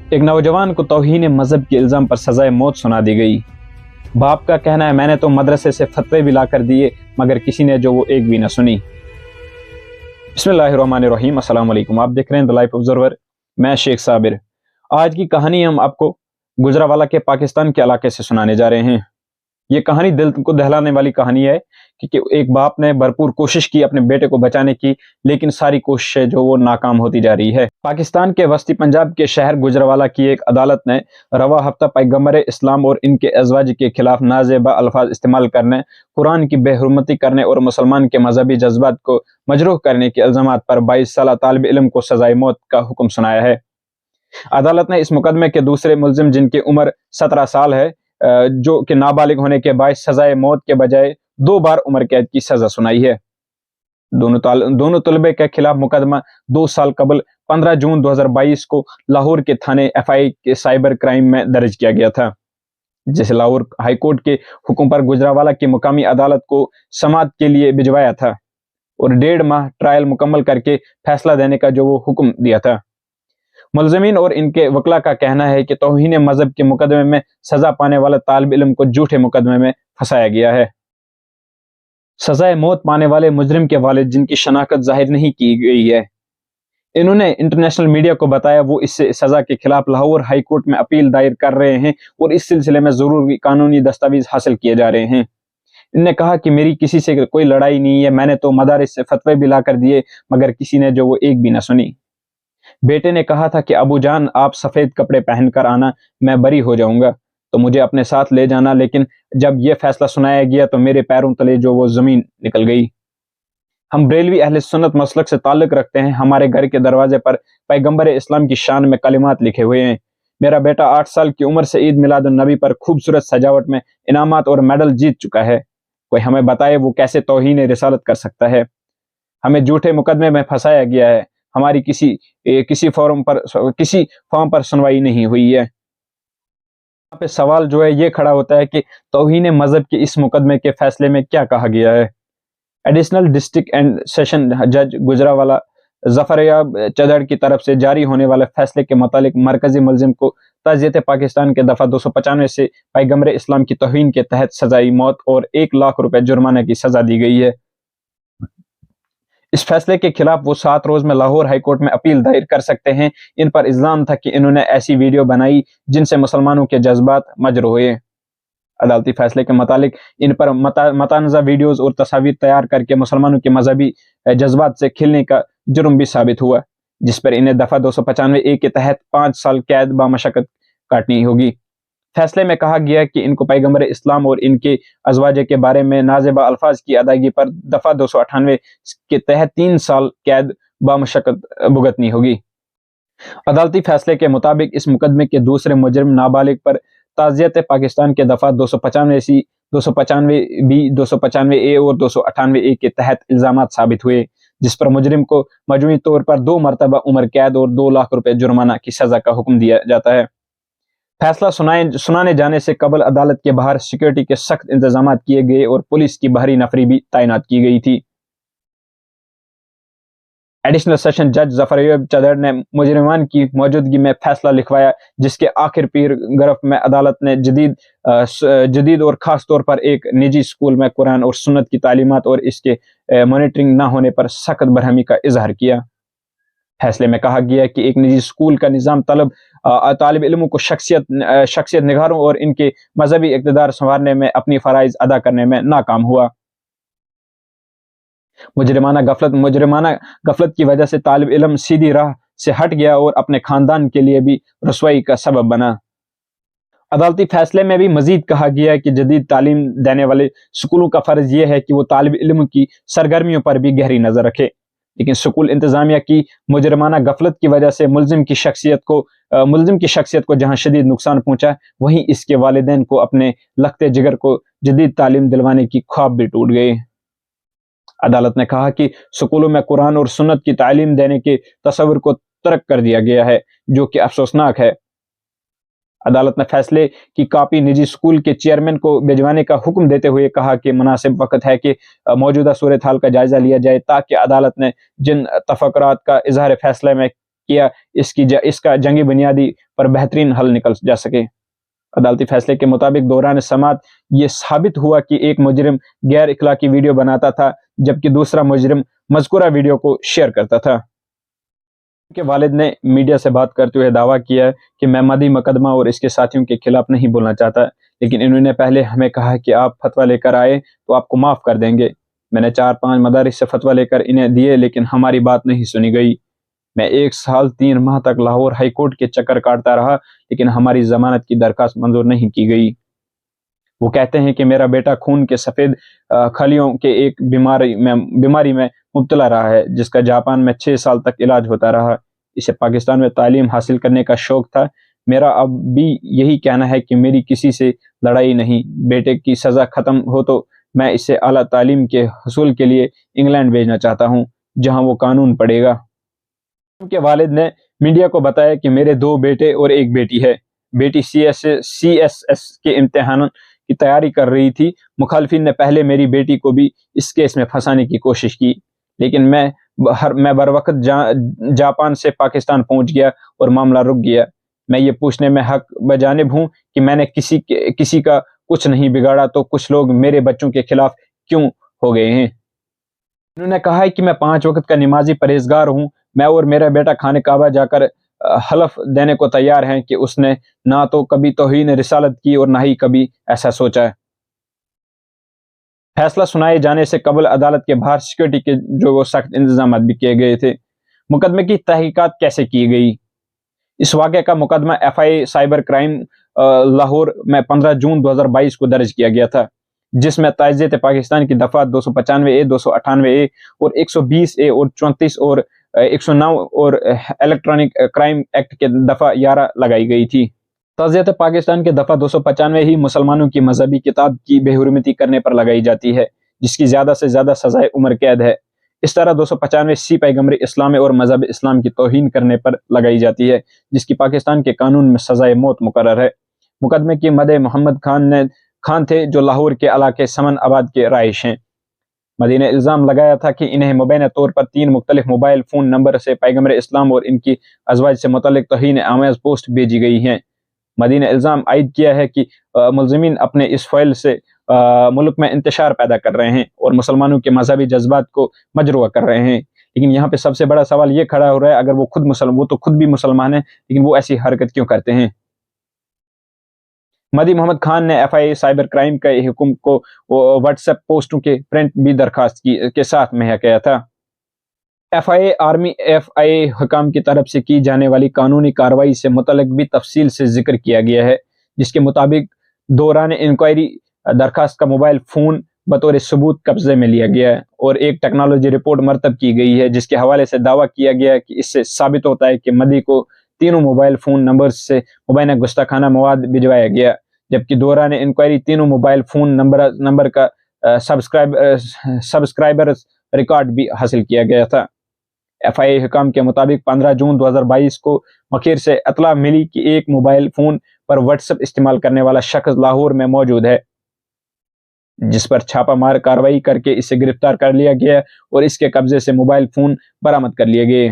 ایک نوجوان کو توہین مذہب کے الزام پر سزائے موت سنا دی گئی۔ باپ کا کہنا ہے میں نے تو مدرسے سے فتوے بھی لا کر دیے مگر کسی نے جو وہ ایک بھی نہ سنی۔ بسم اللہ الرحمن الرحیم، السلام علیکم۔ آپ دیکھ رہے ہیں دی لائف آبزرور، میں شیخ صابر۔ آج کی کہانی ہم آپ کو گجرانوالہ کے پاکستان کے علاقے سے سنانے جا رہے ہیں۔ یہ کہانی دل کو دہلانے والی کہانی ہے کہ ایک باپ نے بھرپور کوشش کی اپنے بیٹے کو بچانے کی، لیکن ساری کوششیں جو وہ ناکام ہوتی جا رہی ہے۔ پاکستان کے وسطی پنجاب کے شہر گجرانوالہ کی ایک عدالت نے رواں ہفتہ پیغمبر اسلام اور ان کے ازواج کے خلاف نازیبا الفاظ استعمال کرنے، قرآن کی بے حرمتی کرنے اور مسلمان کے مذہبی جذبات کو مجروح کرنے کے الزامات پر 22 سالہ طالب علم کو سزائے موت کا حکم سنایا ہے۔ عدالت نے اس مقدمے کے دوسرے ملزم، جن کی عمر 17 سال ہے، جو کہ نابالغ ہونے کے باعث سزائے موت کے بجائے 2 بار عمر قید کی سزا سنائی ہے۔ دونوں طلبے کے خلاف مقدمہ 2 سال قبل 15 جون 2022 کو لاہور کے تھانے FI کے سائبر کرائم میں درج کیا گیا تھا، جسے لاہور ہائی کورٹ کے حکم پر گجرانوالہ کی مقامی عدالت کو سماعت کے لیے بھجوایا تھا اور 1.5 ماہ ٹرائل مکمل کر کے فیصلہ دینے کا جو وہ حکم دیا تھا۔ ملزمین اور ان کے وکلا کا کہنا ہے کہ توہین مذہب کے مقدمے میں سزا پانے والے طالب علم کو جھوٹے مقدمے میں پھنسایا گیا ہے۔ سزائے موت پانے والے مجرم کے والد، جن کی شناخت ظاہر نہیں کی گئی ہے، انہوں نے انٹرنیشنل میڈیا کو بتایا وہ اس سزا کے خلاف لاہور ہائی کورٹ میں اپیل دائر کر رہے ہیں اور اس سلسلے میں ضروری قانونی دستاویز حاصل کیے جا رہے ہیں۔ انہوں نے کہا کہ میری کسی سے کوئی لڑائی نہیں ہے، میں نے تو مدارس سے فتوے بھی لا کر دیے مگر کسی نے جو وہ ایک بھی نہ سنی۔ بیٹے نے کہا تھا کہ ابو جان آپ سفید کپڑے پہن کر آنا، میں بری ہو جاؤں گا تو مجھے اپنے ساتھ لے جانا، لیکن جب یہ فیصلہ سنایا گیا تو میرے پیروں تلے جو وہ زمین نکل گئی۔ ہم بریلوی اہل سنت مسلک سے تعلق رکھتے ہیں، ہمارے گھر کے دروازے پر پیغمبر اسلام کی شان میں کلمات لکھے ہوئے ہیں۔ میرا بیٹا 8 سال کی عمر سے عید میلاد النبی پر خوبصورت سجاوٹ میں انعامات اور میڈل جیت چکا ہے، کوئی ہمیں بتائے وہ کیسے توہین رسالت کر سکتا ہے؟ ہمیں جھوٹے مقدمے میں پھنسایا گیا ہے، ہماری کسی فارم پر سنوائی نہیں ہوئی ہے۔ یہاں پہ سوال جو ہے یہ کھڑا ہوتا ہے کہ توہین مذہب کے اس مقدمے کے فیصلے میں کیا کہا گیا ہے؟ ایڈیشنل ڈسٹرکٹ اینڈ سیشن جج گجرانوالہ ظفریاب چدڑ کی طرف سے جاری ہونے والے فیصلے کے متعلق مرکزی ملزم کو تعزیت پاکستان کے دفعہ 295 سے پیغمبر اسلام کی توہین کے تحت سزائے موت اور 1 لاکھ روپے جرمانے کی سزا دی گئی ہے۔ اس فیصلے کے خلاف وہ 7 روز میں لاہور ہائی کورٹ میں اپیل دائر کر سکتے ہیں۔ ان پر الزام تھا کہ انہوں نے ایسی ویڈیو بنائی جن سے مسلمانوں کے جذبات مجروح ہوئے۔ عدالتی فیصلے کے متعلق ان پر متنازع ویڈیوز اور تصاویر تیار کر کے مسلمانوں کے مذہبی جذبات سے کھلنے کا جرم بھی ثابت ہوا، جس پر انہیں دفعہ 295A کے تحت 5 سال قید بامشقت کاٹنی ہوگی۔ فیصلے میں کہا گیا کہ ان کو پیغمبر اسلام اور ان کے ازواج کے بارے میں نازیبا الفاظ کی ادائیگی پر دفعہ 298 کے تحت 3 سال قید بامشقت بھگتنی ہوگی۔ عدالتی فیصلے کے مطابق اس مقدمے کے دوسرے مجرم نابالغ پر تعزیت پاکستان کے دفعہ 295C، 295B، 295A اور 298A کے تحت الزامات ثابت ہوئے، جس پر مجرم کو مجموعی طور پر 2 مرتبہ عمر قید اور 2 لاکھ روپے جرمانہ کی سزا کا حکم دیا جاتا ہے۔ فیصلہ سنانے جانے سے قبل عدالت کے باہر سیکورٹی کے سخت انتظامات کیے گئے اور پولیس کی بحری نفری بھی تعینات کی گئی تھی۔ ایڈیشنل سیشن جج ظفریاب چدڑ نے مجرمان کی موجودگی میں فیصلہ لکھوایا، جس کے آخر پیراگراف میں عدالت نے جدید اور خاص طور پر ایک نجی اسکول میں قرآن اور سنت کی تعلیمات اور اس کے مانیٹرنگ نہ ہونے پر سخت برہمی کا اظہار کیا۔ فیصلے میں کہا گیا کہ ایک نجی اسکول کا نظام طالب علموں کو شخصیت نگاروں اور ان کے مذہبی اقتدار سنوارنے میں اپنی فرائض ادا کرنے میں ناکام ہوا۔ مجرمانہ غفلت کی وجہ سے طالب علم سیدھی راہ سے ہٹ گیا اور اپنے خاندان کے لیے بھی رسوائی کا سبب بنا۔ عدالتی فیصلے میں بھی مزید کہا گیا کہ جدید تعلیم دینے والے اسکولوں کا فرض یہ ہے کہ وہ طالب علم کی سرگرمیوں پر بھی گہری نظر رکھے، لیکن اسکول انتظامیہ کی مجرمانہ غفلت کی وجہ سے ملزم کی شخصیت کو جہاں شدید نقصان پہنچا، وہیں اس کے والدین کو اپنے لختے جگر کو جدید تعلیم دلوانے کی خواب بھی ٹوٹ گئے۔ عدالت نے کہا کہ اسکولوں میں قرآن اور سنت کی تعلیم دینے کے تصور کو ترک کر دیا گیا ہے، جو کہ افسوسناک ہے۔ عدالت نے فیصلے کی کاپی نجی اسکول کے چیئرمین کو بھجوانے کا حکم دیتے ہوئے کہا کہ مناسب وقت ہے کہ موجودہ صورتحال کا جائزہ لیا جائے، تاکہ عدالت نے جن تفکرات کا اظہار فیصلے میں کیا اس کا جنگی بنیادی پر بہترین حل نکل جا سکے۔ عدالتی فیصلے کے مطابق دوران سماعت یہ ثابت ہوا کہ ایک مجرم غیر اخلاقی ویڈیو بناتا تھا جبکہ دوسرا مجرم مذکورہ ویڈیو کو شیئر کرتا تھا۔ ان کے والد نے میڈیا سے بات کرتے ہوئے دعویٰ کیا کہ میں مدنی مقدمہ اور اس کے ساتھیوں کے خلاف نہیں بولنا چاہتا، لیکن انہوں نے پہلے ہمیں کہا کہ آپ فتویٰ لے کر آئے تو آپ کو معاف کر دیں گے۔ میں نے 4-5 مدارس سے فتویٰ لے کر انہیں دیے لیکن ہماری بات نہیں سنی گئی۔ میں 1 سال 3 ماہ تک لاہور ہائی کورٹ کے چکر کاٹتا رہا لیکن ہماری ضمانت کی درخواست منظور نہیں کی گئی۔ وہ کہتے ہیں کہ میرا بیٹا خون کے سفید خلیوں کے ایک بیماری میں مبتلا رہا ہے جس کا جاپان میں 6 سال تک علاج ہوتا رہا۔ اسے پاکستان میں تعلیم حاصل کرنے کا شوق تھا۔ میرا اب بھی یہی کہنا ہے کہ میری کسی سے لڑائی نہیں۔ بیٹے کی سزا ختم ہو تو میں اسے اعلیٰ تعلیم کے حصول کے لیے انگلینڈ بھیجنا چاہتا ہوں جہاں وہ قانون پڑھے گا۔ ان کے والد نے میڈیا کو بتایا کہ میرے 2 بیٹے اور 1 بیٹی ہے۔ بیٹی CSS کے امتحان کی تیاری کر رہی تھی۔ مخالفین نے پہلے میری بیٹی کو بھی اس کیس میں پھنسانے کی کوشش کی لیکن میں بروقت جاپان سے پاکستان پہنچ گیا اور معاملہ رک گیا۔ میں یہ پوچھنے میں حق بجانب ہوں کہ میں نے کسی کا کچھ نہیں بگاڑا تو کچھ لوگ میرے بچوں کے خلاف کیوں ہو گئے ہیں۔ انہوں نے کہا کہ میں 5 وقت کا نمازی پرہیزگار ہوں۔ میں اور میرا بیٹا خانہ کعبہ جا کر حلف دینے کو تیار ہیں کہ اس نے نہ تو کبھی توہین رسالت کی اور نہ ہی کبھی ایسا سوچا ہے۔ فیصلہ سنائے جانے سے قبل عدالت کے باہر سیکورٹی کے جو سخت انتظامات بھی کیے گئے تھے۔ مقدمے کی تحقیقات کیسے کی گئی؟ اس واقعے کا مقدمہ FIA سائبر کرائم لاہور میں 15 جون 2022 کو درج کیا گیا تھا جس میں تعزیت پاکستان کی دفعات 295A 298A اور 120A اور 34 اور 109 اور الیکٹرانک کرائم ایکٹ کے دفعہ 11 لگائی گئی تھی۔ تعزیت پاکستان کے دفعہ 295 ہی مسلمانوں کی مذہبی کتاب کی بے حرمتی کرنے پر لگائی جاتی ہے جس کی زیادہ سے زیادہ سزائے عمر قید ہے۔ اس طرح 295C پیغمبر اسلام اور مذہب اسلام کی توہین کرنے پر لگائی جاتی ہے جس کی پاکستان کے قانون میں سزائے موت مقرر ہے۔ مقدمے کی مدعی محمد خان تھے جو لاہور کے علاقے سمن آباد کے رہائش ہیں۔ مدعی نے الزام لگایا تھا کہ انہیں مبینہ طور پر 3 مختلف موبائل فون نمبر سے پیغمبر اسلام اور ان کی ازواج سے متعلق توہین آمیز پوسٹ بھیجی گئی ہیں۔ مدعی نے الزام عائد کیا ہے کہ ملزمین اپنے اس فعل سے ملک میں انتشار پیدا کر رہے ہیں اور مسلمانوں کے مذہبی جذبات کو مجروح کر رہے ہیں۔ لیکن یہاں پہ سب سے بڑا سوال یہ کھڑا ہو رہا ہے، اگر وہ تو خود بھی مسلمان ہیں لیکن وہ ایسی حرکت کیوں کرتے ہیں؟ مدعی محمد خان نے FIA سائبر کرائم کے حکم کو واٹس ایپ پوسٹوں کے پرنٹ بھی درخواست کے ساتھ مہیا کیا تھا۔ FIA آرمی FIA حکام کی طرف سے کی جانے والی قانونی کارروائی سے متعلق بھی تفصیل سے ذکر کیا گیا ہے جس کے مطابق دوران انکوائری درخواست کا موبائل فون بطور ثبوت قبضے میں لیا گیا ہے اور ایک ٹیکنالوجی رپورٹ مرتب کی گئی ہے جس کے حوالے سے دعویٰ کیا گیا ہے کہ اس سے ثابت ہوتا ہے کہ مدعی کو تینوں موبائل فون نمبر سے مبینہ گستاخانہ مواد بھجوایا گیا جبکہ دوران انکوائری تینوں موبائل فون نمبر کا سبسکرائبر ریکارڈ بھی حاصل کیا گیا تھا۔ FIA حکام کے مطابق 15 جون 2022 کو مخیر سے اطلاع ملی کہ ایک موبائل فون پر واٹس ایپ استعمال کرنے والا شخص لاہور میں موجود ہے جس پر چھاپہ مار کارروائی کر کے اسے گرفتار کر لیا گیا اور اس کے قبضے سے موبائل فون برآمد کر لیے گئے۔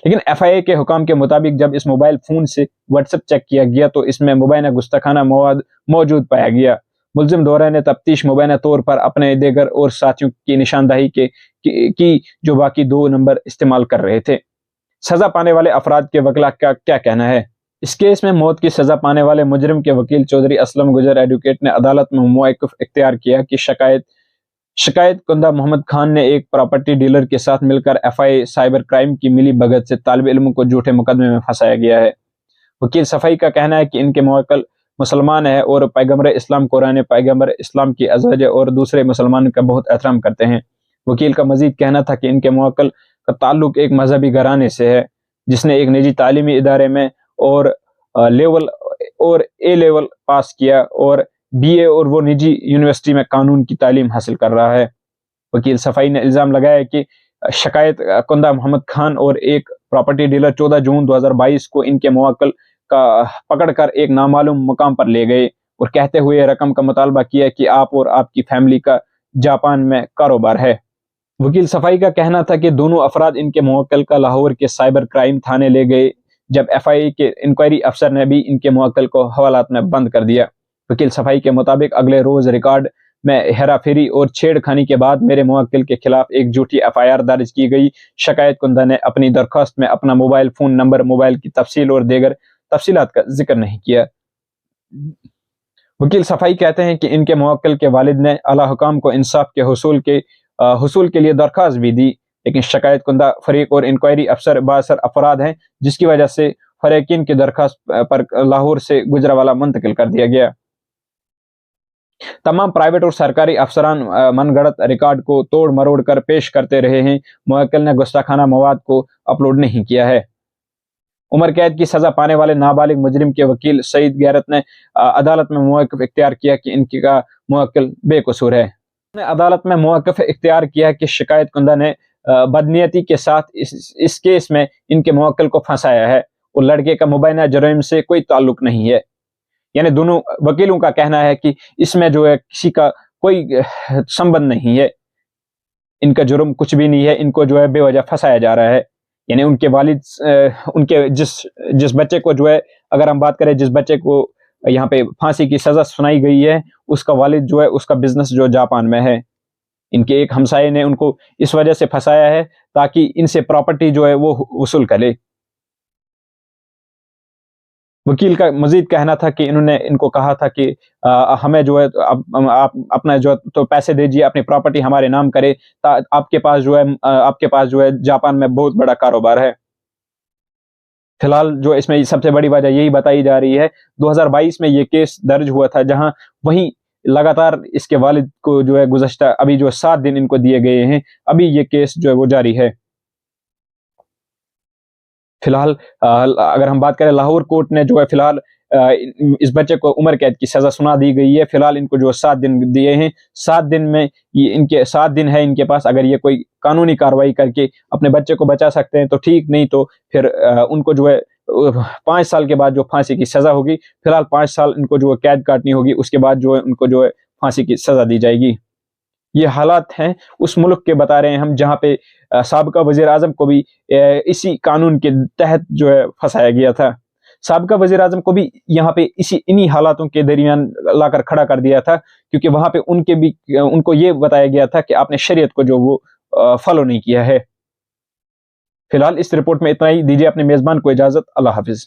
لیکن FIA کے حکام کے مطابق جب اس موبائل فون سے واٹس ایپ چیک کیا گیا تو اس میں مبینہ گستاخانہ مواد موجود پایا گیا۔ ملزم دوران تفتیش مبینہ طور پر اپنے دیگر اور ساتھیوں کی نشاندہی کی جو باقی 2 نمبر استعمال کر رہے تھے۔ سزا پانے والے افراد کے وکلاء کا کیا کہنا ہے؟ اس کیس میں موت کی سزا پانے والے مجرم کے وکیل چودھری اسلم گجر ایڈوکیٹ نے عدالت میں موقف اختیار کیا کہ شکایت کنندہ محمد خان نے ایک پراپرٹی ڈیلر کے ساتھ مل کر FIA سائبر کرائم کی ملی بھگت سے طالب علم کو جھوٹے مقدمے میں پھنسایا گیا ہے۔ وکیل صفائی کا کہنا ہے کہ ان کے موکل مسلمان ہے اور پیغمبر اسلام قرآن پیغمبر اسلام کی ازواج اور دوسرے مسلمانوں کا بہت احترام کرتے ہیں۔ وکیل کا مزید کہنا تھا کہ ان کے موکل کا تعلق ایک مذہبی گھرانے سے ہے جس نے ایک نجی تعلیمی ادارے میں اور A لیول پاس کیا اور BA اور وہ نجی یونیورسٹی میں قانون کی تعلیم حاصل کر رہا ہے۔ وکیل صفائی نے الزام لگایا کہ شکایت کنندہ محمد خان اور ایک پراپرٹی ڈیلر 14 جون 2022 کو ان کے موکل کا پکڑ کر ایک نامعلوم مقام پر لے گئے اور کہتے ہوئے رقم کا مطالبہ کیا کہ آپ اور آپ کی فیملی کا جاپان میں کاروبار ہے۔ وکیل صفائی کا کہنا تھا کہ دونوں افراد ان کے موکل کا لاہور کے سائبر کرائم تھانے لے گئے جب FIA کے انکوائری افسر نے بھی ان کے موکل کو حوالات میں بند کر دیا۔ وکیل صفائی کے مطابق اگلے روز ریکارڈ میں ہیرا پھیری اور چھیڑ خانی کے بعد میرے موکل کے خلاف ایک جھوٹی FIR درج کی گئی۔ شکایت کنندہ نے اپنی درخواست میں اپنا موبائل فون نمبر، موبائل کی تفصیل اور دیگر تفصیلات کا ذکر نہیں کیا۔ وکیل صفائی کہتے ہیں کہ ان کے موکل کے والد نے اعلیٰ حکام کو انصاف کے حصول کے لیے درخواست بھی دی، لیکن شکایت کنندہ فریق اور انکوائری افسر بااثر افراد ہیں، جس کی وجہ سے فریقین کی درخواست پر لاہور سے گجرانوالہ منتقل کر دیا گیا۔ تمام پرائیویٹ اور سرکاری افسران من گڑت ریکارڈ کو توڑ مروڑ کر پیش کرتے رہے ہیں۔ موکل نے گستاخانہ مواد کو اپلوڈ نہیں کیا ہے۔ عمر قید کی سزا پانے والے نابالغ مجرم کے وکیل سعید غیرت نے عدالت میں موقف اختیار کیا کہ ان کا موکل بے قصور ہے۔ انہوں نے عدالت میں موقف اختیار کیا کہ شکایت کنندہ نے بدنیتی کے ساتھ اس کیس میں ان کے موکل کو پھنسایا ہے اور لڑکے کا مبینہ جرائم سے کوئی تعلق نہیں ہے۔ یعنی دونوں وکیلوں کا کہنا ہے کہ اس میں جو ہے کسی کا کوئی سمبند نہیں ہے، ان کا جرم کچھ بھی نہیں ہے، ان کو جو ہے بے وجہ پھنسایا جا رہا ہے۔ یعنی ان کے والد، ان کے جس بچے کو جو ہے، اگر ہم بات کریں جس بچے کو یہاں پہ پھانسی کی سزا سنائی گئی ہے، اس کا والد جو ہے اس کا بزنس جو جاپان میں ہے۔ ان کے ایک ہمسائے نے ان کو اس وجہ سے پھنسایا ہے تاکہ ان سے پراپرٹی جو ہے وہ وصول کرے۔ وکیل کا مزید کہنا تھا کہ انہوں نے ان کو کہا تھا کہ ہمیں جو ہے آپ اپنا جو تو پیسے دیجیے، اپنی پراپرٹی ہمارے نام کرے، آپ کے پاس جو ہے جاپان میں بہت بڑا کاروبار ہے۔ فی الحال جو اس میں سب سے بڑی وجہ یہی بتائی جا رہی ہے، 2022 میں یہ کیس درج ہوا تھا، جہاں وہیں لگاتار اس کے والد کو جو ہے گزشتہ ابھی جو 7 دن ان کو دیے گئے ہیں، ابھی یہ کیس جو ہے وہ جاری ہے۔ فی الحال اگر ہم بات کریں، لاہور کورٹ نے جو ہے فی الحال اس بچے کو عمر قید کی سزا سنا دی گئی ہے۔ فی الحال ان کو جو 7 دن دیے ہیں، 7 دن میں یہ ان کے 7 دن ہے ان کے پاس، اگر یہ کوئی قانونی کارروائی کر کے اپنے بچے کو بچا سکتے ہیں تو ٹھیک، نہیں تو پھر ان کو جو ہے 5 سال کے بعد جو پھانسی کی سزا ہوگی، فی الحال 5 سال ان کو جو ہے قید کاٹنی ہوگی، اس کے بعد جو ہے ان کو جو ہے پھانسی کی سزا دی جائے گی۔ یہ حالات ہیں اس ملک کے بتا رہے ہیں ہم، جہاں پہ سابقہ وزیر اعظم کو بھی اسی قانون کے تحت جو ہے پھنسایا گیا تھا۔ سابقہ وزیر اعظم کو بھی یہاں پہ انہی حالاتوں کے درمیان لا کر کھڑا کر دیا تھا، کیونکہ وہاں پہ ان کو یہ بتایا گیا تھا کہ آپ نے شریعت کو جو وہ فالو نہیں کیا ہے۔ فی الحال اس رپورٹ میں اتنا ہی، دیجیے اپنے میزبان کو اجازت۔ اللہ حافظ۔